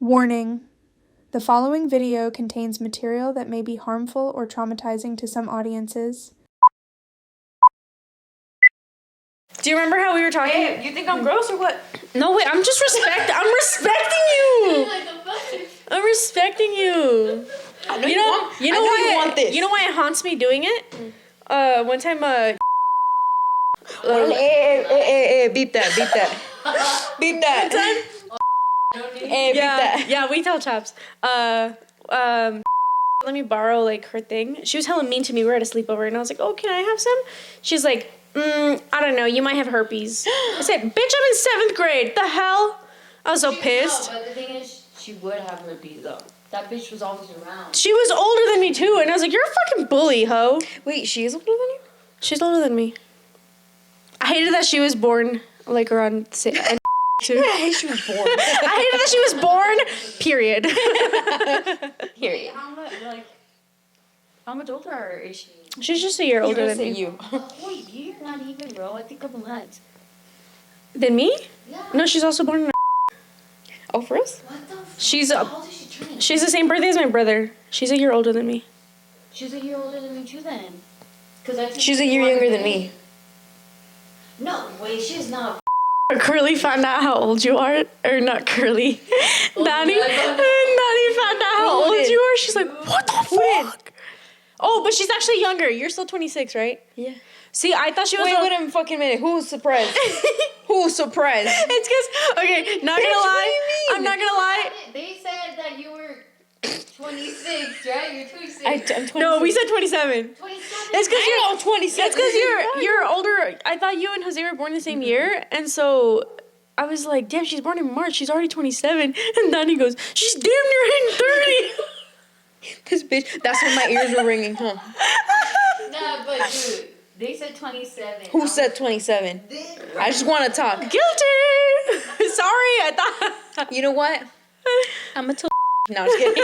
Warning. The following video contains material that may be harmful or traumatizing to some audiences. Do you remember how we were talking? Hey, you think I'm gross or what? No, wait, I'm respecting you. I'm respecting you. I know You know you why want this. You know why it haunts me doing it? One time, Hey, beep that. Beep that. Hey, beep that. Yeah, we tell chaps. Let me borrow like her thing. She was hella mean to me. We were at a sleepover, and I was like, "Oh, can I have some?" She's like, "I don't know. You might have herpes." I said, "Bitch, I'm in 7th grade. The hell?" I was so pissed. No, but the thing is, she would have herpes though. That bitch was always around. She was older than me too, and I was like, "You're a fucking bully, hoe." Wait, she is older than you? She's older than me. I hated that she was born like around too. I hate she was born. I hated that she was born. Period. Period. How much older is she? She's just a year older than me. you. Wait, you're not even, bro. I think a couple months. Than me? Yeah. No, she's also born in. Oh, for us? What the fuck? She's How old is she turning? She's the same birthday as my brother. She's a year older than me. She's a year older than me too then. Cause I think She's a year younger than me. No, wait, she's not. Curly found out how old you are, or not Curly. Dani found out how old you are. She's like, what the fuck? Oh, but she's actually younger. You're still 26, right? Yeah. See, I thought she was. Wait a fucking minute. Who's surprised? Who's surprised? It's because, okay, not gonna lie. What do you mean? I'm not gonna lie. They said that you were 26, right? You're 26. I'm 26. No, we said 27. 27. It's because I know, 27. It's because you're older. I thought you and Jose were born the same year, and so I was like, damn, she's born in March. She's already 27. And Dani goes, she's damn near hitting 30. This bitch. That's when my ears were ringing, huh? Nah, but dude, they said 27. Who said 27? I just want to talk. Guilty. Sorry, I thought. You know what? I'm a No, I'm just kidding.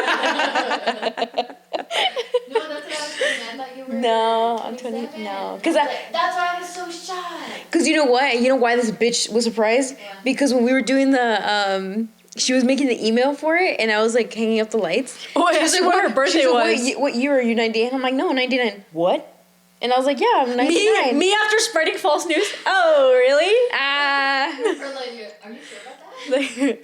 No, that's what I was saying. I thought you were. No, I'm 20. 27. No, That's why I was so shocked. Cause you know what? You know why this bitch was surprised? Yeah. Because when we were doing the she was making the email for it, and I was like hanging up the lights. Oh, I asked her what her birthday was. What year are you? 98? I'm like, no, 99. What? And I was like, yeah, I'm 99. Me after spreading false news. Oh, really? Or like, are you sure about that?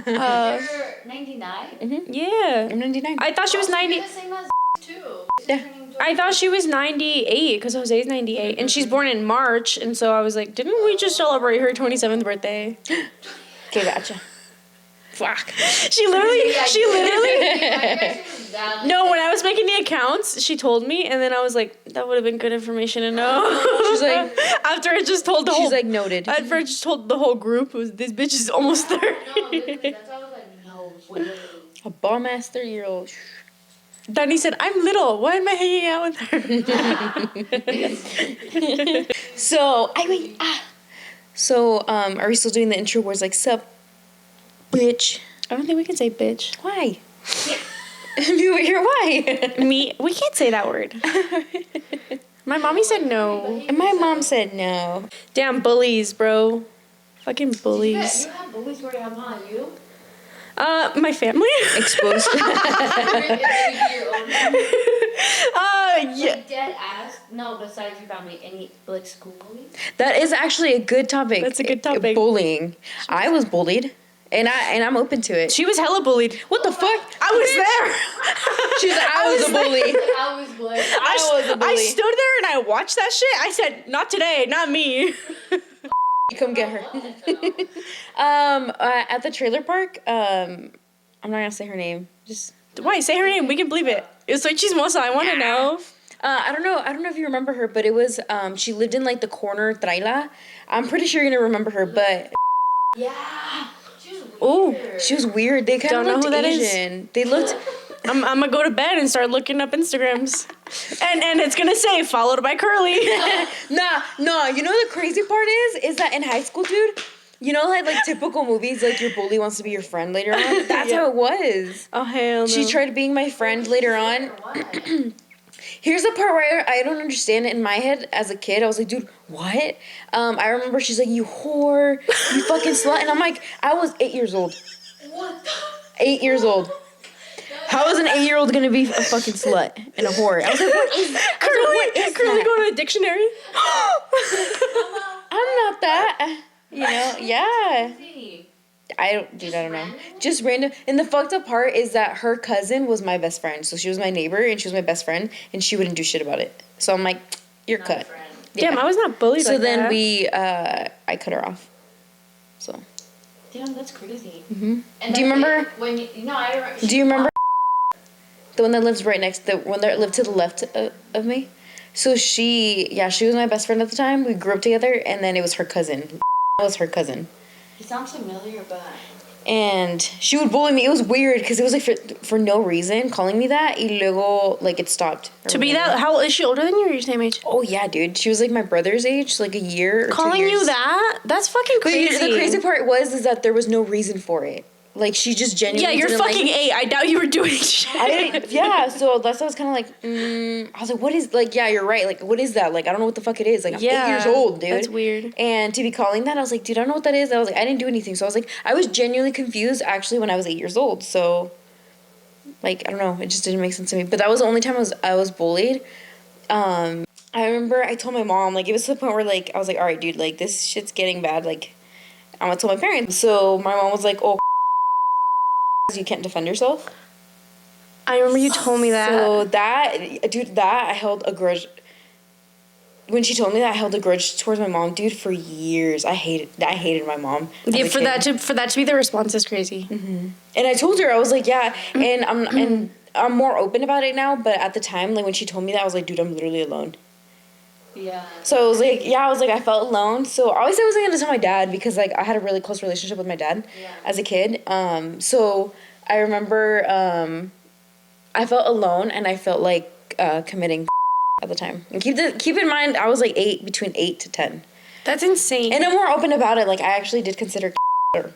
You're 99? Yeah. I'm 99. I thought she was 90. You're the same as too. Yeah. I thought she was 98 because Jose's 98, and she's born in March, and so I was like, didn't we just celebrate her 27th birthday? Okay, gotcha. Fuck. She literally. No, when I was making the accounts, she told me, and then I was like, that would have been good information to know. She's like, after I just told the whole. she's like, noted. After I just told the whole group, it was this bitch is almost 30. No, literally, that's why I was like, no way. A bomb ass 30-year-old. Dani said, I'm little. Why am I hanging out with her? So, So, are we still doing the intro where it's like, sup, bitch? I don't think we can say bitch. Why? You were here, why? Me, we can't say that word. My mommy said no. And my mom said no. Damn bullies, bro. Fucking bullies. You have bullies where I'm on you? My family. Exposed. Yeah. Like dead ass. No, besides your family, any like school bullies? That is actually a good topic. That's a good topic. Bullying. I was bullied, and I'm open to it. She was hella bullied. What the fuck? I was there. She's like, I was a bully. I was bullied. I was a bully. I stood there and I watched that shit. I said, not today, not me. Come get her. At the trailer park. I'm not gonna say her name. Just. Why? Say her name. We can believe it. It's like chismosa. I want to know. I don't know if you remember her, but it was she lived in like the corner Traila. I'm pretty sure you're gonna remember her, but Yeah. She was Ooh. weird. she was weird. They kind Don't of know looked who that is. Asian. They looked. I'm gonna go to bed and start looking up Instagrams, and it's gonna say followed by Curly. No. You know what the crazy part is that in high school, dude. You know, like typical movies, like your bully wants to be your friend later on. That's how it was. Oh hell no. She tried being my friend later on. Why? Here's the part where I don't understand it in my head as a kid. I was like, dude, what? I remember she's like, you whore, you fucking slut. And I'm like, I was 8 years old. What the? 8 years old. How is an 8-year-old gonna be a fucking slut and a whore? I was like, what is that? Currently going to the dictionary. I'm not that. You know, yeah. I don't know. Just random. And the fucked up part is that her cousin was my best friend. So she was my neighbor and she was my best friend and she wouldn't do shit about it. So I'm like, you're Not cut. Damn, I was not bullied So like then that. I cut her off. So. Damn, that's crazy. Mm-hmm. And Do you remember? I remember. Do you remember the one that lives right next, the one that lived to the left of me? So she was my best friend at the time. We grew up together, and then it was her cousin. Was her cousin. It sounds familiar, but. And she would bully me. It was weird because it was like for no reason calling me that. Y luego, like, it stopped. To be that, how is she older than you or your same age? Oh yeah, dude. She was like my brother's age, like a year or 2 Calling years. you that? That's fucking crazy. But the crazy part is that there was no reason for it. Like, she just genuinely Yeah, you're didn't fucking like 8. I doubt you were doing shit. Yeah, so that's why I was kind of like, I was like, what is, like, yeah, you're right. Like, what is that? Like, I don't know what the fuck it is. Like, I'm 8 years old, dude. That's weird. And to be calling that, I was like, dude, I don't know what that is. I was like, I didn't do anything. So I was like, I was genuinely confused actually when I was 8 years old. So, like, I don't know. It just didn't make sense to me. But that was the only time I was bullied. I remember I told my mom, like, it was to the point where, like, I was like, all right, dude, like, this shit's getting bad. Like, I'm gonna tell my parents. So my mom was like, oh, you can't defend yourself. I remember you told me that. So that I held a grudge. When she told me that, I held a grudge towards my mom, dude, for years. I hated my mom. Yeah, for that to be the response is crazy. Mm-hmm. And I told her, I was like, yeah, and I'm more open about it now. But at the time, like when she told me that, I was like, dude, I'm literally alone. Yeah. So I was like, I felt alone. So obviously I wasn't gonna tell my dad because like I had a really close relationship with my dad as a kid. So I remember I felt alone and I felt like committing at the time. And keep in mind I was like between 8 to 10. That's insane. And I'm more open about it. Like I actually did consider like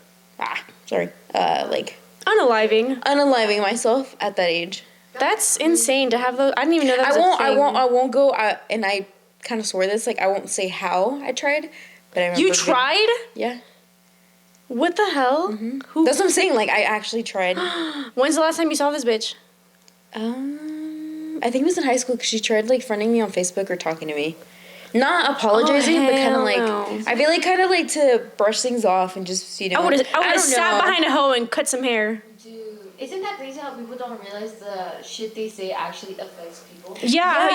unaliving myself at that age. That's insane to have those. I didn't even know that was a thing. I won't go. And I kind of swore this. Like I won't say how I tried, but I remember. You tried? Yeah. What the hell? Mm-hmm. That's what I'm saying. Like I actually tried. When's the last time you saw this bitch? I think it was in high school because she tried like friending me on Facebook or talking to me. Not apologizing, but kind of like I feel like kind of like to brush things off and just I would have sat behind a hoe and cut some hair. Dude, isn't that crazy how people don't realize the shit they say actually affects people? Yeah,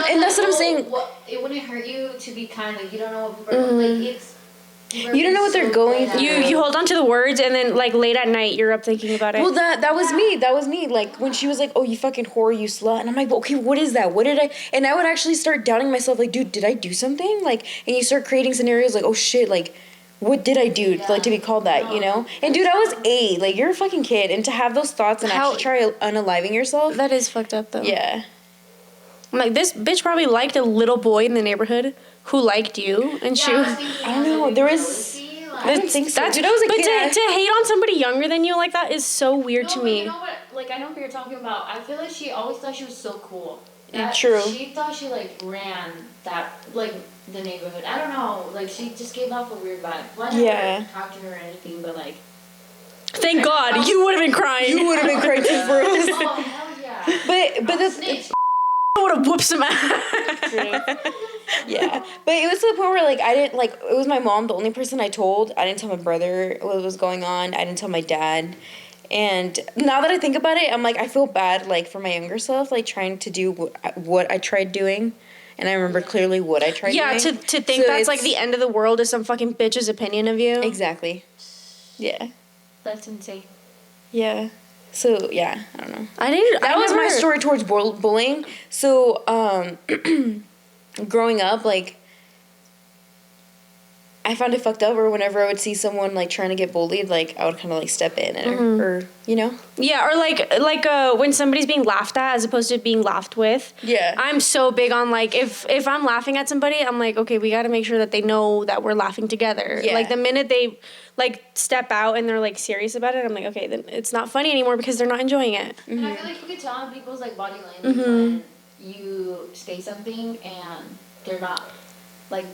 and that's what I'm saying. It wouldn't hurt you to be kind. Like you don't know what people are like. It's. You don't know what they're going through. You hold on to the words and then like late at night you're up thinking about it. Well, that was me. That was me. Like when she was like, "Oh, you fucking whore, you slut," and I'm like, well, "Okay, what is that? What did I?" And I would actually start doubting myself. Like, dude, did I do something? Like, and you start creating scenarios like, "Oh shit, like." What did I do like to be called that, you know? And dude, I was 8. Like you're a fucking kid, and to have those thoughts and actually try unaliving yourself. That is fucked up though. Yeah. I'm like, this bitch probably liked a little boy in the neighborhood who liked you, and she. I don't know. There was. I don't think so. Dude, I was a kid. To hate on somebody younger than you like that is so weird to me. You know what? Like I know what you're talking about. I feel like she always thought she was so cool. True. She thought she like ran that like the neighborhood. I don't know. Like she just gave off a weird vibe. Well, I never talked to her or anything, but like. Thank God, you would have been crying. You would have been crying too for us. Oh hell yeah. But the. I would have whooped some ass. Yeah, but it was to the point where like I didn't like it was my mom the only person I told. I didn't tell my brother what was going on. I didn't tell my dad. And now that I think about it, I'm like I feel bad like for my younger self, like trying to do what I tried doing, and I remember clearly what I tried doing. Yeah, to think so that's like the end of the world is some fucking bitch's opinion of you. Exactly. Yeah. That's insane. Yeah. So yeah, I don't know. That was my story towards bullying. So growing up, like I found it fucked up. Or whenever I would see someone like trying to get bullied, like I would kind of like step in or you know. Yeah, or like when somebody's being laughed at as opposed to being laughed with. Yeah. I'm so big on like if I'm laughing at somebody, I'm like, okay, we got to make sure that they know that we're laughing together. Yeah. Like the minute they like step out and they're like serious about it, I'm like, okay, then it's not funny anymore because they're not enjoying it. Mm-hmm. And I feel like you can tell in people's like body language when you say something and they're not like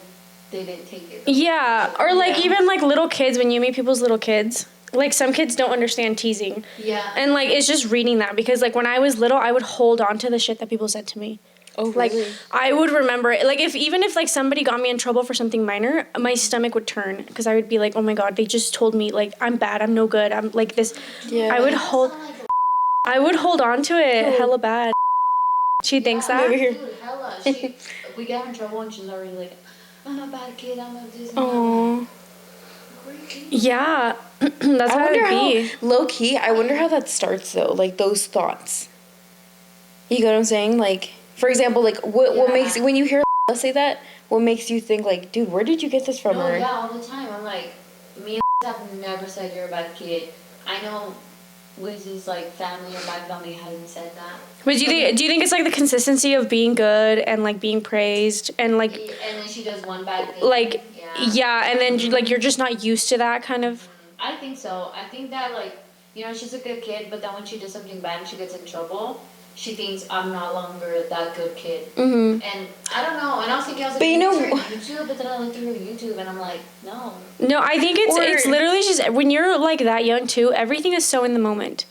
they didn't take it. Yeah, or like even like little kids when you meet people's little kids. like, some kids don't understand teasing. Yeah. And, like, it's just reading that. Because, like, when I was little, I would hold on to the shit that people said to me. Oh, Like, really? I would remember it. Like, even if, like, somebody got me in trouble for something minor, my stomach would turn. Because I would be like, oh, my God, they just told me, like, I'm bad. I'm no good. I'm, like, this. Yeah. I would hold on to it hella bad. She thinks that? Dude, hella. We got in trouble and she's already like, I'm a bad kid, I'm a this. Oh. Yeah. That's how it would be. Low key, I wonder how that starts though. Like those thoughts. You get what I'm saying? Like, for example, like what makes when you hear say that, what makes you think like, dude, where did you get this from? No, yeah, all the time. I'm like, me and have never said you're a bad kid. I know Wiz's like family or my family hasn't said that. But do you think it's like the consistency of being good and like being praised and like And then she does one bad thing. like yeah, and then like you're just not used to that kind of. I think so. I think that like, you know, she's a good kid, but then when she does something bad and she gets in trouble, she thinks I'm no longer that good kid. Mm-hmm. And I don't know. And I was thinking, I was like, But you know, YouTube, but then I looked through her YouTube and I'm like, no. No, I think it's literally just when you're like that young too, everything is so in the moment.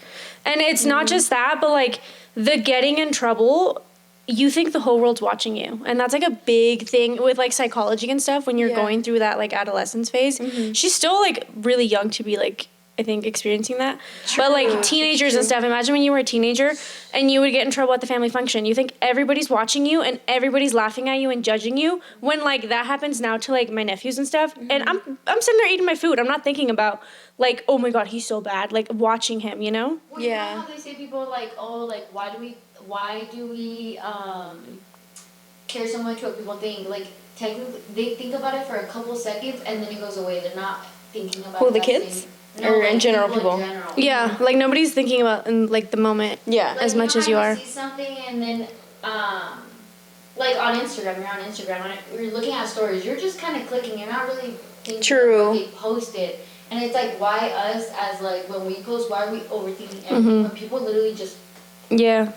And it's not just that, but like the getting in trouble, you think the whole world's watching you. And that's like a big thing with like psychology and stuff when you're going through that like adolescence phase. Mm-hmm. She's still like really young to be like, I think, experiencing that. True. But like teenagers and stuff, imagine when you were a teenager and you would get in trouble at the family function. You think everybody's watching you and everybody's laughing at you and judging you, when like that happens now to like my nephews and stuff. Mm-hmm. And I'm sitting there eating my food. I'm not thinking about like, oh my God, he's so bad. Like watching him, you know? Well, you know how they say people like, oh, like why do we care so much what people think? Like technically they think about it for a couple seconds and then it goes away. They're not thinking about the kids? No, or like in general people? In general. Yeah, like nobody's thinking about in like the moment as much as you are. See something and then like on Instagram, you're on Instagram and you're looking at stories, you're just kind of clicking, you're not really thinking about what they posted. And it's like, why us as like when we post, why are we overthinking everything when people literally just you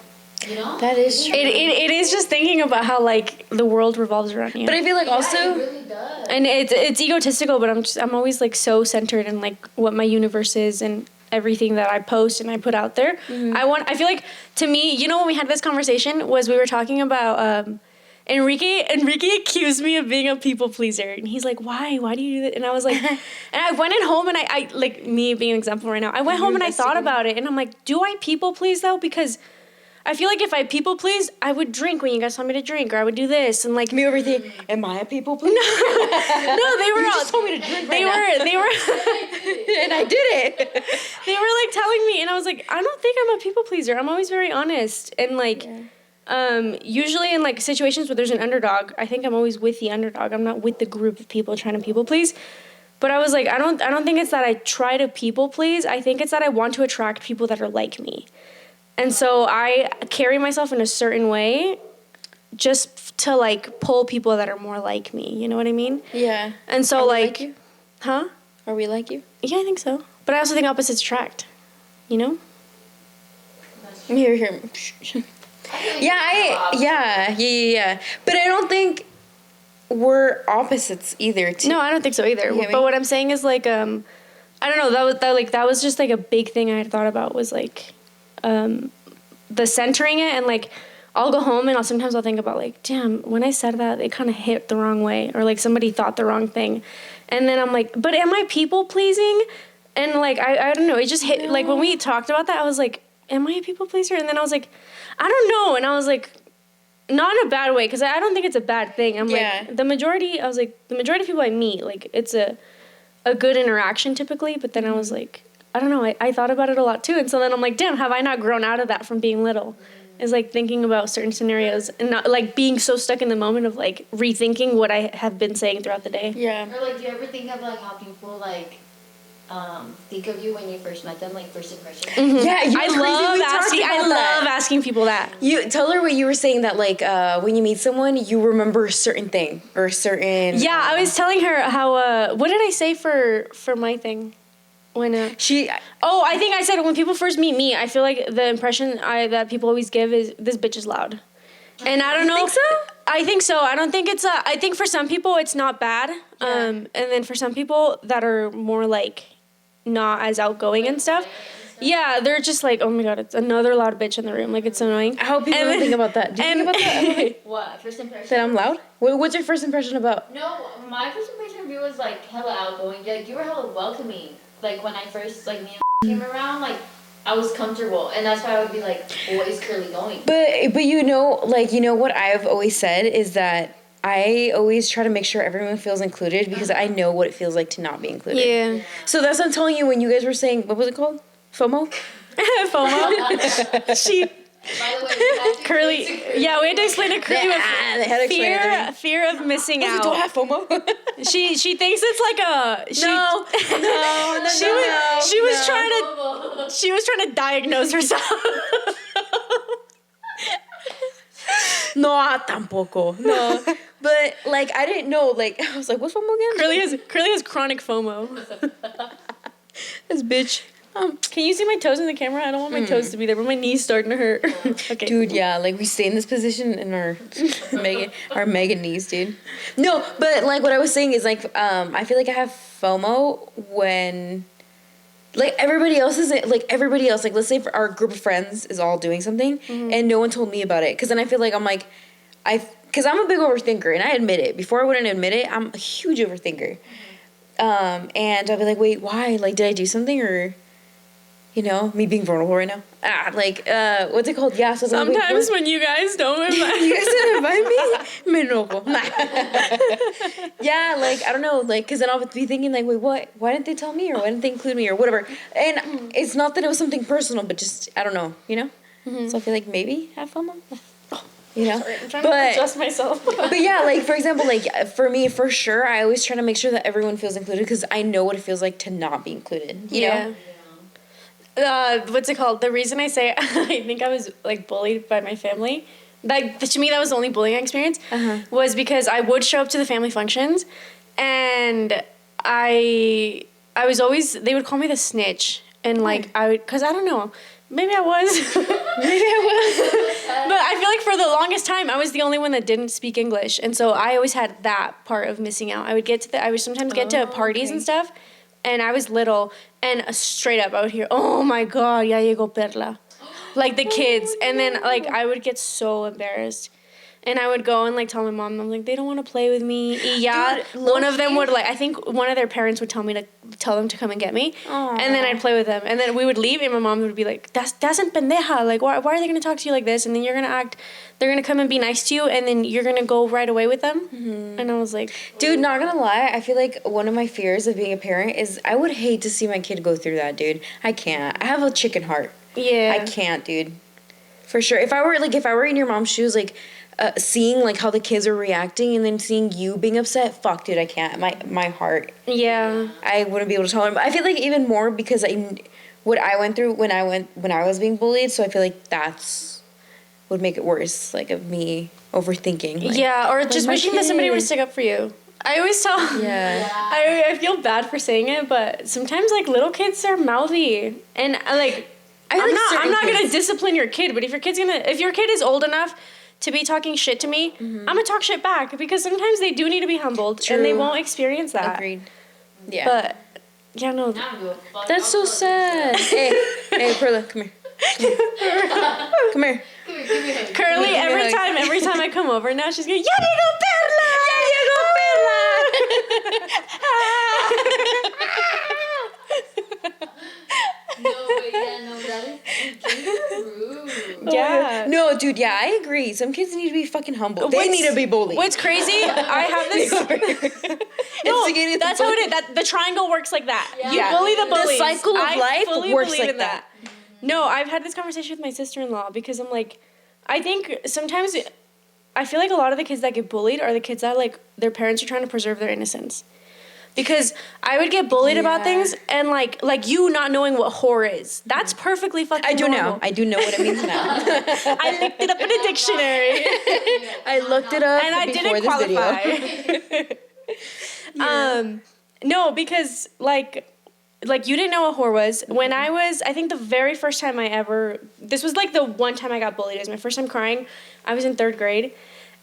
know? That is true. It is just thinking about how like the world revolves around you. But I feel like also it really does. And it's egotistical, but I'm always like so centered in like what my universe is and everything that I post and I put out there. Mm-hmm. I feel like to me, you know, when we had this conversation was we were talking about Enrique accused me of being a people pleaser, and he's like, why do you do that? And I was like, and I went at home and I like me being an example right now, I went home and I thought about it and I'm like, do I people please though? Because I feel like if I people please, I would drink when you guys told me to drink, or I would do this and like me over there. Am I a people pleaser? No, they were you all just told me to drink. They were, and I did it. They were like telling me, and I was like, I don't think I'm a people pleaser. I'm always very honest, and like, usually in like situations where there's an underdog, I think I'm always with the underdog. I'm not with the group of people trying to people please. But I was like, I don't think it's that I try to people please. I think it's that I want to attract people that are like me. And so I carry myself in a certain way just to, like, pull people that are more like me. You know what I mean? Yeah. And so, like you? Huh? Are we like you? Yeah, I think so. But I also think opposites attract. You know? Here. Yeah. But I don't think we're opposites either. No, I don't think so either. But what I'm saying is, like, I don't know. That was just, like, a big thing I had thought about was, like, the centering it, and like I'll go home and sometimes I'll think about like, damn, when I said that it kind of hit the wrong way, or like somebody thought the wrong thing, and then I'm like, but am I people pleasing? And like I don't know, it just hit. Like when we talked about that, I was like, am I a people pleaser? And then I was like, I don't know, and I was like, not in a bad way, because I don't think it's a bad thing. I'm like, the majority of people I meet, like it's a good interaction typically, but then I was like, I don't know, I thought about it a lot too. And so then I'm like, damn, have I not grown out of that from being little? Is like thinking about certain scenarios and not like being so stuck in the moment of like rethinking what I have been saying throughout the day. Yeah. Or like, do you ever think of like how people like think of you when you first met them, like first impression? Mm-hmm. Yeah, I love asking people that. You tell her what you were saying, that like when you meet someone, you remember a certain thing or a certain. Yeah, I was telling her how. What did I say for my thing? When I think I said when people first meet me, I feel like the impression that people always give is this bitch is loud, and I don't know. Think so? I think so. I don't think it's I think for some people it's not bad, and then for some people that are more like not as outgoing and stuff. Yeah, they're just like, oh my god, it's another loud bitch in the room. Like, it's annoying. I hope people don't think about that. Do you think about that? What? First impression? That I'm loud? What's your first impression about? No, my first impression of you was like hella outgoing. Like you were hella welcoming. Like when I first like me and came around, like I was comfortable, and that's why I would be like, what is Curly going? But you know, like, you know what I've always said is that I always try to make sure everyone feels included because I know what it feels like to not be included. Yeah. So that's what I'm telling you when you guys were saying, what was it called? FOMO? FOMO. She. By the way, we had to Curly. explain to Yeah, we had to explain to Curly what they had to explain it to me. fear of missing I was like, out. do I have FOMO? She thinks it's like a. She was trying to diagnose herself. No, tampoco. No. But, like, I didn't know. Like, I was like, what's FOMO again? Curly has chronic FOMO. This bitch. Can you see my toes in the camera? I don't want my toes to be there, but my knee's starting to hurt. Okay. Dude, yeah, like we stay in this position in our mega knees, dude. No, but like what I was saying is like I feel like I have FOMO when like everybody else like let's say for our group of friends is all doing something and no one told me about it, because then I feel like I'm like because I'm a big overthinker and I admit it. Before I wouldn't admit it, I'm a huge overthinker. And I'll be like, wait, why? Like, did I do something? Or you know, me being vulnerable right now. What's it called? Yeah. So sometimes when you guys don't invite you guys didn't invite me, me enojo. Yeah, like I don't know, like because then I'll be thinking like, wait, what? Why didn't they tell me, or why didn't they include me, or whatever? And it's not that it was something personal, but just I don't know, you know. So I feel like maybe have FOMO. You know, Sorry, I'm trying to adjust myself. But yeah, like for example, like for me, for sure, I always try to make sure that everyone feels included because I know what it feels like to not be included. You know? What's it called? The reason I say I think I was like bullied by my family, like to me that was the only bullying experience, was because I would show up to the family functions, and I was always, they would call me the snitch, and like because I don't know. Maybe I was. But I feel like for the longest time, I was the only one that didn't speak English. And so I always had that part of missing out. I would sometimes get to parties and stuff. And I was little. And straight up, I would hear, oh my God, ya llegó Perla. Like the kids. And then like I would get so embarrassed. And I would go and like tell my mom, I'm like, they don't want to play with me. Yeah, one of them would like, I think one of their parents would tell them to come and get me. Aww. And then I'd play with them. And then we would leave and my mom would be like, that's en pendeja. Like, why are they going to talk to you like this? And then they're going to come and be nice to you. And then you're going to go right away with them. Mm-hmm. And I was like, dude, not going to lie. I feel like one of my fears of being a parent is I would hate to see my kid go through that, dude. I can't. I have a chicken heart. Yeah. I can't, dude. For sure. If I were in your mom's shoes, like, seeing like how the kids are reacting and then seeing you being upset, fuck, dude, I can't. My heart. Yeah. I wouldn't be able to tolerate. I feel like even more because what I went through when I was being bullied, so I feel like that's would make it worse, like of me overthinking. Like, yeah, or just wishing that somebody would stick up for you. I always tell. Yeah. I feel bad for saying it, but sometimes like little kids are mouthy, and like I'm not gonna discipline your kid, but if your kid is old enough to be talking shit to me, I'm gonna talk shit back, because sometimes they do need to be humbled. True. And they won't experience that. Agreed. Yeah. But yeah, no. That's so sad. hey, Perla, come here. Come here. Curly, every time I come over now, she's going, "Ya llegó Perla! Ya llegó Perla!" Yeah. No, dude, yeah, I agree. Some kids need to be fucking humble. They need to be bullied. What's crazy, I have this... No, that's how it is. The triangle works like that. Yeah. You bully the bullies. The cycle of life works like that. No, I've had this conversation with my sister-in-law, because I'm like, I think sometimes... I feel like a lot of the kids that get bullied are the kids that, like, their parents are trying to preserve their innocence. Because I would get bullied about things, and like you not knowing what whore is. That's perfectly fucking normal. I do know what it means now. I looked it up in a dictionary. I looked it up and I didn't qualify. No, because like you didn't know what whore was. When I think the very first time this was like the one time I got bullied. It was my first time crying. I was in 3rd grade.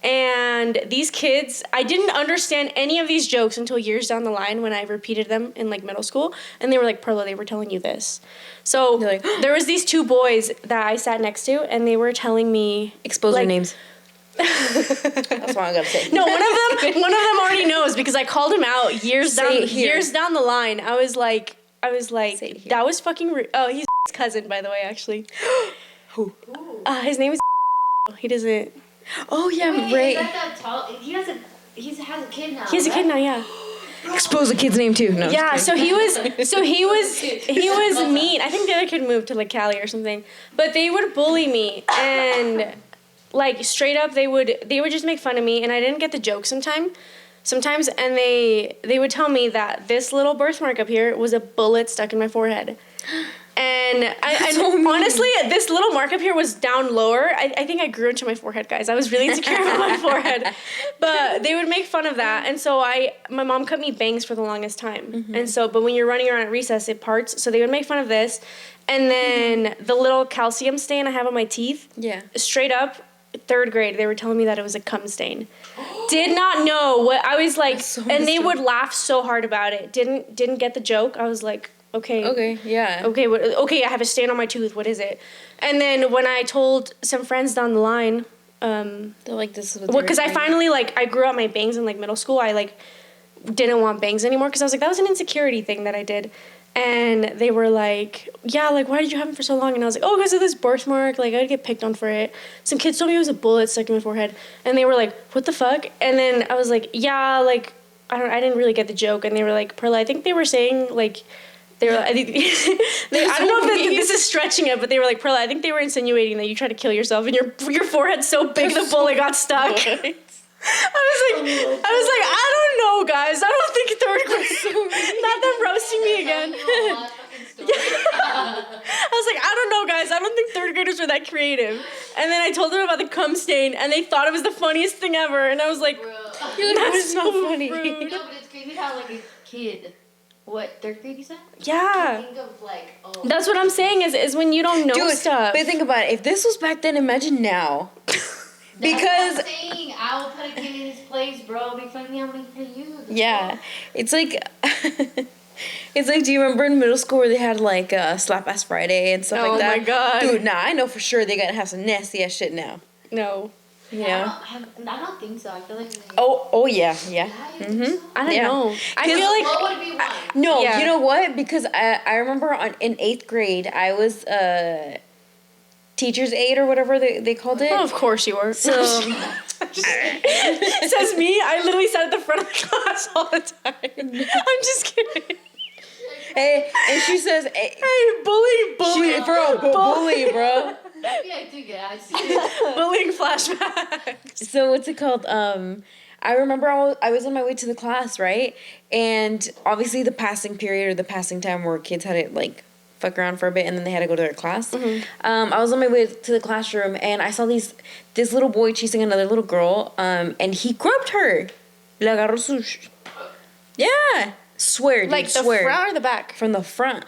And these kids, I didn't understand any of these jokes until years down the line when I repeated them in like middle school. And they were like, Perla, they were telling you this. So like, there was these 2 boys that I sat next to, and they were telling me. Expose like, their names. That's what I gotta say. No, one of them already knows because I called him out years down the line. I was like, that was fucking rude. Oh, he's cousin, by the way, actually. Who? His name is. He doesn't. Oh yeah, Wait, right. Is that tall? He has a kid now. He has a kid now, yeah. Expose the kid's name too. No. Yeah, so he was mean. I think the other kid moved to like Cali or something. But they would bully me and like straight up they would just make fun of me, and I didn't get the joke sometimes, and they would tell me that this little birthmark up here was a bullet stuck in my forehead. And honestly, this little mark up here was down lower. I think I grew into my forehead, guys. I was really insecure about my forehead. But they would make fun of that. And so my mom cut me bangs for the longest time. Mm-hmm. And so, but when you're running around at recess, it parts. So they would make fun of this. And then the little calcium stain I have on my teeth. Yeah. Straight up, 3rd grade, they were telling me that it was a cum stain. Did not know what, I was like, so and they would laugh so hard about it. Didn't get the joke. I was like, okay, yeah. Okay, I have a stain on my tooth. What is it? And then when I told some friends down the line, they're like, "This is what." Because I finally I grew out my bangs in like middle school. I didn't want bangs anymore because I was like, that was an insecurity thing that I did. And they were like, yeah, like, why did you have them for so long? And I was like, oh, because of this birthmark. Like, I'd get picked on for it. Some kids told me it was a bullet stuck in my forehead. And they were like, what the fuck? And then I was like, yeah, like, I didn't really get the joke. And they were like, Perla, I think they were saying, like, I don't know if this is stretching it, but they were like, Perla, I think they were insinuating that you tried to kill yourself and your forehead's so big the bullet got stuck. I was like, I don't know, guys. I don't think 3rd grade. Not them roasting me again. I was like, I don't know, guys. I don't think 3rd graders were that creative. And then I told them about the cum stain, and they thought it was the funniest thing ever. And I was like, that's not funny. No, but it's crazy how like a kid. What, 3rd grade you said? Yeah. Think of like, That's what I'm saying is when you don't know stuff. But think about it. If this was back then, imagine now. Because what I'm saying, I will put a kid in his place, bro. Be funny how many for you. Yeah. It's like do you remember in middle school where they had like Slap Ass Friday and stuff like that? Oh my god. Dude, nah, I know for sure they gotta have some nasty ass shit now. No. Yeah. I don't think so. I feel like. Oh yeah. Mm-hmm. I don't know. I feel like. What would be one? No, you know what? Because I remember in 8th grade I was teacher's aide or whatever they called it. Oh, of course you were. So says me. I literally sat at the front of the class all the time. I'm just kidding. Hey, and she says, "Hey, bully, bully, bro." Maybe I do get. I see it. Bullying flashbacks. So what's it called? I remember I was on my way to the class, right? And obviously the passing period or the passing time where kids had to like fuck around for a bit and then they had to go to their class. Mm-hmm. I was on my way to the classroom and I saw this little boy chasing another little girl, and he grabbed her. Le agarró su... Yeah. Swear, dude, like the front or the back? From the front.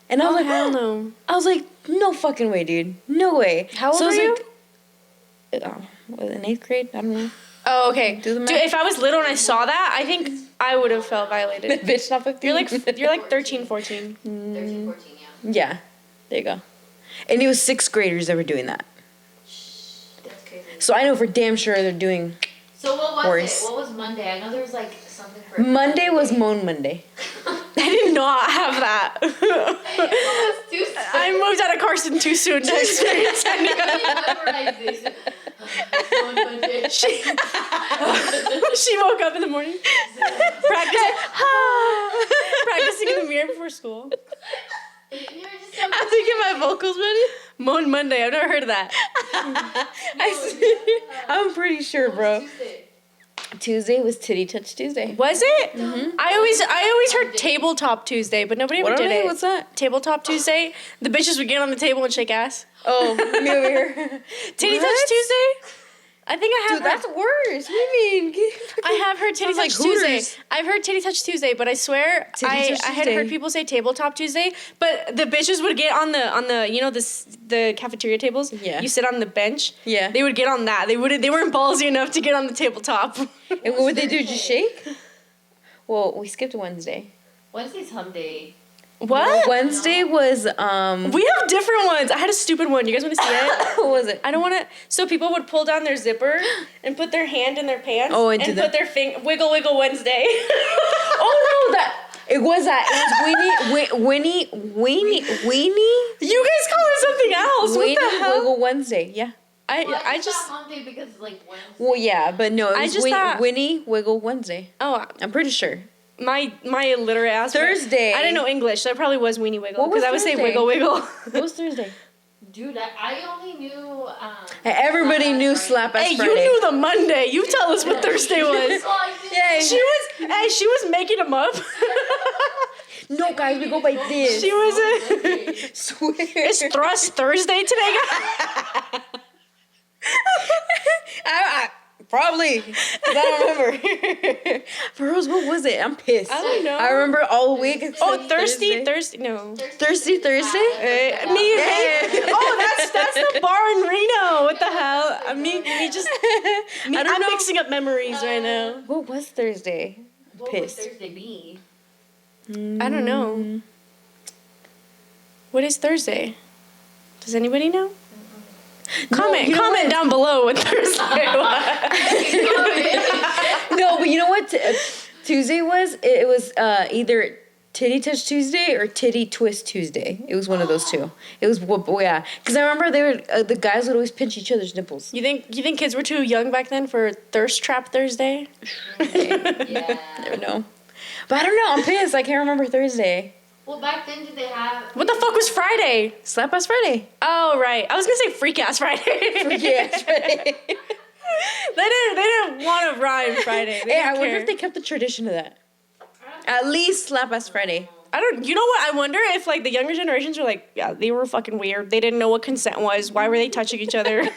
And I was like, hell no. I was like, no fucking way, dude. No way. How old were you? Was it in 8th grade? I don't know. Oh, okay. Dude, if I was little and I saw that, I think I would have felt violated. Bitch, not 15. You're like 13, 14. 13, 14, yeah. Yeah. There you go. And it was 6th graders that were doing that. That's crazy. So I know for damn sure they're doing So what was worse. it? What was Monday? I know there was like something for Monday was Moan Monday. I did not have that. I moved out of Carson too soon to experience any She woke up in the morning, practicing in the mirror before school. I'm thinking my vocals ready. Moan Monday. I've never heard of that. I'm pretty sure, bro. Tuesday was Titty Touch Tuesday. Was it? Mm-hmm. I always heard Tabletop Tuesday, but nobody ever did it. What's that? Tabletop Tuesday. The bitches would get on the table and shake ass. Oh, me over here. Titty Touch Tuesday. I think I have. Dude, that's worse. What do you mean? I have heard Titty Sounds Touch like Tuesday. Hooters. I've heard Titty Touch Tuesday, but I swear Titty Touch I had Tuesday. heard people say Tabletop Tuesday. But the bitches would get on the you know the cafeteria tables. Yeah. You sit on the bench. Yeah. They would get on that. They weren't ballsy enough to get on the tabletop. And what would they do? Just shake? Well, we skipped Wednesday. Wednesday's hump day. What? Wednesday was We have different ones. I had a stupid one. You guys want to see it? what was it? I don't want to. So people would pull down their zipper and put their hand in their pants. Oh, and and do put that. their wiggle Wednesday. Oh no, it was Weenie. You guys call it something else. Weenie What the hell? Wiggle Wednesday. Yeah. I just. hump day because like Wednesday. Well, yeah, but no, it I was just thought- Winnie Wiggle Wednesday. Oh, I'm pretty sure. my illiterate ass. Thursday. I didn't know English, so it probably was Weenie Wiggle. What was Because I would say Thursday? wiggle. What was Thursday? Dude, I only knew. Everybody knew Slap Slap Ass Hey, Friday. you knew the Monday. You tell us what Thursday was. Yeah. She was making them up. No, guys, we go by this. She was Swear. It's Thrust Thursday today, guys. I probably. 'Cause I don't remember. For Rose, what was it? I'm pissed. I don't know. I remember all week. Oh, except Thursday. No. Thursday. Thursday? Me. Yeah. Oh, that's the bar in Reno. What the hell? Me just. I don't I'm know. mixing up memories right now. What was Thursday? What would Pissed. Thursday be? I don't know. What is Thursday? Does anybody know? Comment you know comment what? down below what Thursday was. No, but you know what Tuesday was? It was either Titty Touch Tuesday or Titty Twist Tuesday. It was one of those two. It was yeah, because I remember they were the guys would always pinch each other's nipples. You think kids were too young back then for Thirst Trap Thursday? Yeah. Never know. But I don't know. I'm pissed. I can't remember Thursday. Well, back then, did they have? What the fuck was Friday? Slap Ass Friday. Oh right, I was gonna say Freak Ass Friday. Yeah, Friday. They didn't want to rhyme Friday. They Hey, I didn't wonder care. if they kept the tradition of that. At least Slap Ass Friday. I don't. You know what? I wonder if like the younger generations are like, yeah, they were fucking weird. They didn't know what consent was. Why were they touching each other?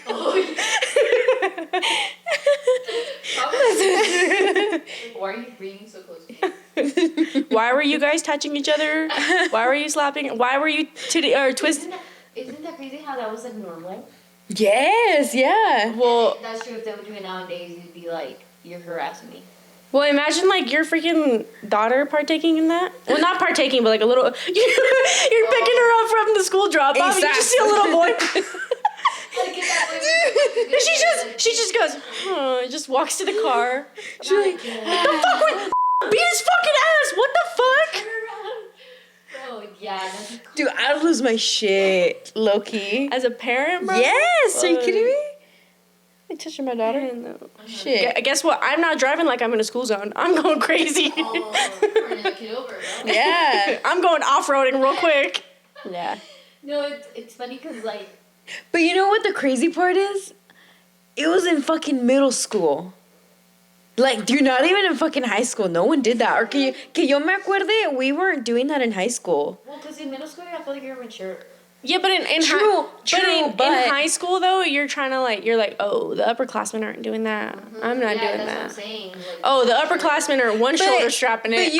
Why are you breathing so close to me? Why were you guys touching each other? Why were you slapping? Why were you twist? Isn't that crazy how that was like normal? Yes, yeah. Well, That's true. If they would do it nowadays, you'd be like, you're harassing me. well, imagine like your freaking daughter partaking in that. Well, not partaking, but like a little. You're picking her up from the school drop off. And you just see a little boy. And she just goes, huh, and just walks to the car. She's like, what the fuck? Beat his fucking ass. What the fuck? Bro, yeah. That's cool. Dude, I'd lose my shit. Low key. As a parent, bro. Yes, are you kidding me? You touching my daughter? No. Shit. Guess what? I'm not driving like I'm in a school zone. I'm going crazy. Oh, you're running a kid over, bro. Yeah. I'm going off-roading real quick. Yeah. No, it's funny because like. But you know what the crazy part is? It was in fucking middle school. Like, you're not even in fucking high school. No one did that. Or que yo me acuerde, we weren't doing that in high school. Well, because in middle school, I feel like you're mature. Yeah, but in high school though, you're trying to like, you're like, oh, the upperclassmen aren't doing that. I'm not doing that's that. what I'm saying. Like, Oh, the upperclassmen are one shoulder strapping but it.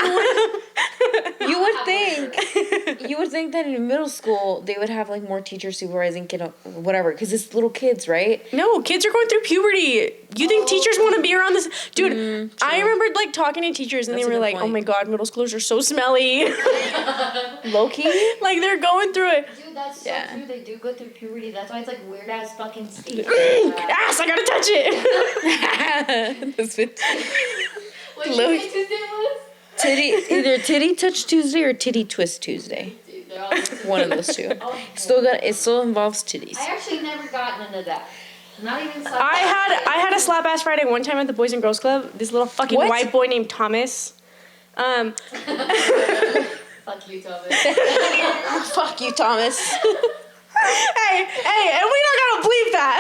You would think that in middle school they would have like more teachers supervising whatever, because it's little kids, right? No, kids are going through puberty. You think teachers want to be around this? Dude, I remember like talking to teachers and That's they a were good like, oh point. my God, middle schoolers are so smelly. Low key. Like they're going through it. dude, that's so Yeah. true. They do go through puberty. That's why it's like weird ass fucking stage. Ass, I gotta touch it. That's it. What did Low- you say Tuesday was? Either Titty Touch Tuesday or Titty Twist Tuesday. Dude, they're all the same. One of those two. Oh, It still involves titties. I actually never got none of that. Not even. I had a slap ass Friday one time at the Boys and Girls Club. This little fucking What? white boy named Thomas. Fuck you, Thomas. Fuck you, Thomas. hey, and we not gonna bleep that.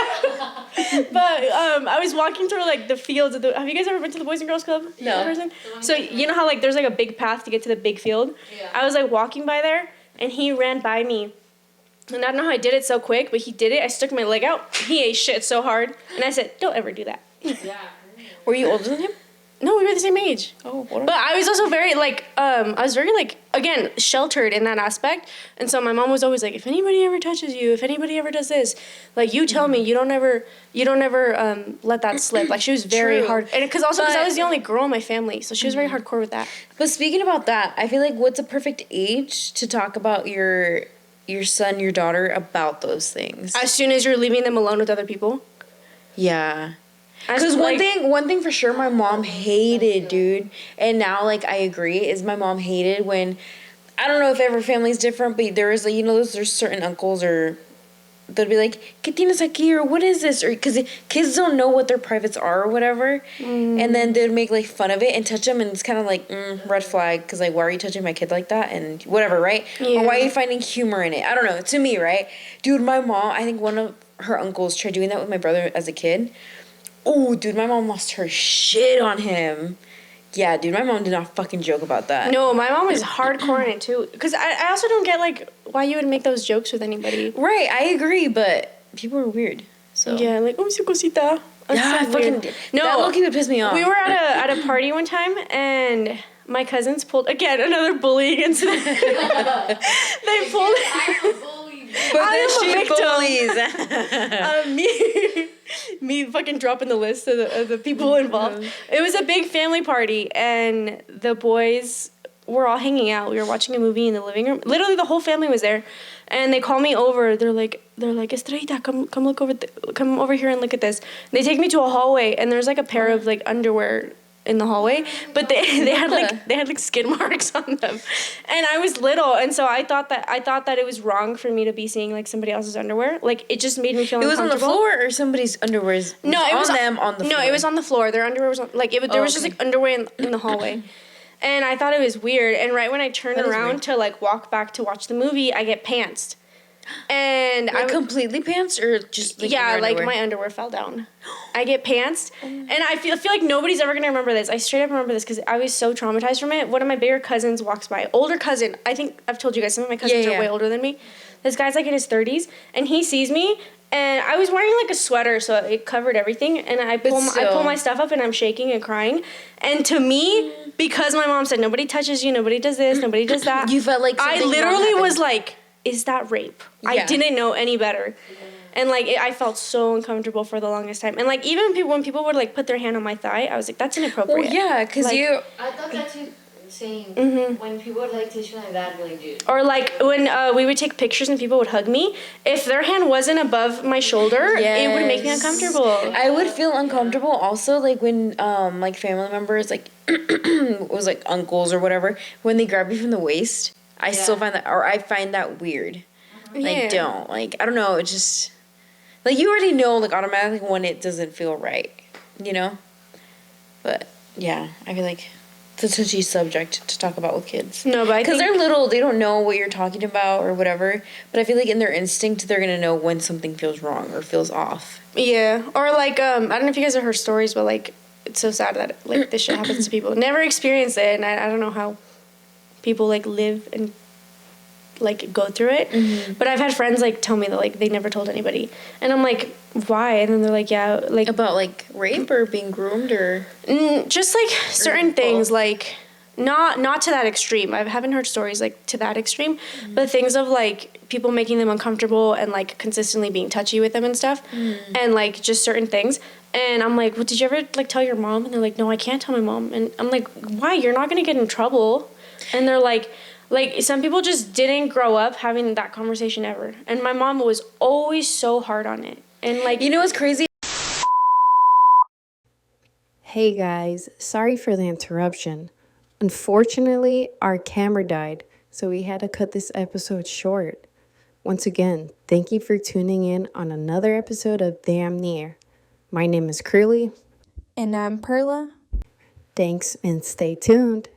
But I was walking through like the fields of the. Have you guys ever been to the Boys and Girls Club? No. In person? So you know how like there's like a big path to get to the big field. Yeah. I was like walking by there, and he ran by me, And I don't know how I did it so quick, but he did it. I stuck my leg out. He ate shit so hard. And I said, don't ever do that. Yeah. Were you older than him? No, we were the same age. Oh, what? But I was also very, like, again, sheltered in that aspect. And so my mom was always like, if anybody ever touches you, if anybody ever does this, like, you tell me, you don't ever let that slip. Like, she was very True. hard. And because I was the only girl in my family, so she was very hardcore with that. But speaking about that, I feel like what's a perfect age to talk about your son, your daughter about those things? As soon as you're leaving them alone with other people. Yeah. Because one thing for sure my mom hated, dude, and now, like, I agree, is my mom hated when, I don't know if every family's different, but there is, like, you know, there's certain uncles or they'll be like, ¿Qué tienes aquí? Or what is this? Or because kids don't know what their privates are or whatever. And then they'd make, like, fun of it and touch them. And it's kind of like, red flag. Because, like, why are you touching my kid like that? And whatever, right? Yeah. Or why are you finding humor in it? I don't know. To me, right? Dude, my mom, I think one of her uncles tried doing that with my brother as a kid. Oh, dude, my mom lost her shit on him. Yeah, dude, my mom did not fucking joke about that. No, my mom was hardcore in it, too. Because I also don't get, like, why you would make those jokes with anybody. Right, I agree, but people are weird. So Yeah, like, su cosita. yeah, So fucking weird. that low-key would piss me off. We were at a party one time, and my cousins pulled, again, another bullying incident. They pulled... But I then am a victim. Me fucking dropping the list of the people involved. It was a big family party, and the boys were all hanging out. We were watching a movie in the living room. Literally, the whole family was there, and they call me over. They're like, Estrellita, come look over, come over here and look at this. They take me to a hallway, and there's like a pair of like underwear in the hallway, but they had like skid marks on them, and I was little, and so I thought that it was wrong for me to be seeing like somebody else's underwear. Like, it just made me feel It was on the uncomfortable. floor, or somebody's underwear was on the floor? No, it was on the floor. Their underwear was on, like, there was just like underwear in the hallway. And I thought it was weird, and right when I turned around to like walk back to watch the movie, I get pantsed. And like completely pants, or just like yeah, like my underwear fell down. I get pantsed, and I feel like nobody's ever gonna remember this. I straight up remember this because I was so traumatized from it. One of my bigger cousins walks by, older cousin. I think I've told you guys some of my cousins are way older than me. This guy's like in his 30s, and he sees me, and I was wearing like a sweater, so it covered everything. And I pull my stuff up, and I'm shaking and crying. And to me, because my mom said nobody touches you, nobody does this, nobody does that. You felt like I literally was like, is that rape? Yeah. I didn't know any better. And like I felt so uncomfortable for the longest time. And like even when people would like put their hand on my thigh, I was like, that's inappropriate. Well, yeah, because like, I thought that too. Saying when people would like touch you like that, really, dude. Or like when we would take pictures and people would hug me, if their hand wasn't above my shoulder, it would make me uncomfortable. I would feel uncomfortable also, like when like family members, like it was like uncles or whatever, when they grab you from the waist. I still find that, or I find that weird. I don't like. I don't know. It just like you already know, like automatically when it doesn't feel right, you know. But yeah, I feel like it's a touchy subject to talk about with kids. No, but because they're little, they don't know what you're talking about or whatever. But I feel like in their instinct, they're gonna know when something feels wrong or feels off. Yeah, or like I don't know if you guys have heard stories, but like it's so sad that like this shit happens to people. Never experienced it, and I don't know how people like live and like go through it. But I've had friends like tell me that like they never told anybody, and I'm like, why? And then they're like, yeah, like about like rape or being groomed or just like certain things, like not to that extreme. I haven't heard stories like to that extreme, but things of like people making them uncomfortable and like consistently being touchy with them and stuff, and like just certain things. And I'm like, well, did you ever like tell your mom? And they're like, no, I can't tell my mom. And I'm like, why? You're not gonna get in trouble. And they're like some people just didn't grow up having that conversation ever. And my mom was always so hard on it. And like, you know what's crazy? Hey guys, sorry for the interruption. Unfortunately, our camera died, so we had to cut this episode short. Once again, thank you for tuning in on another episode of Damn Near. My name is Curly. And I'm Perla. Thanks and stay tuned.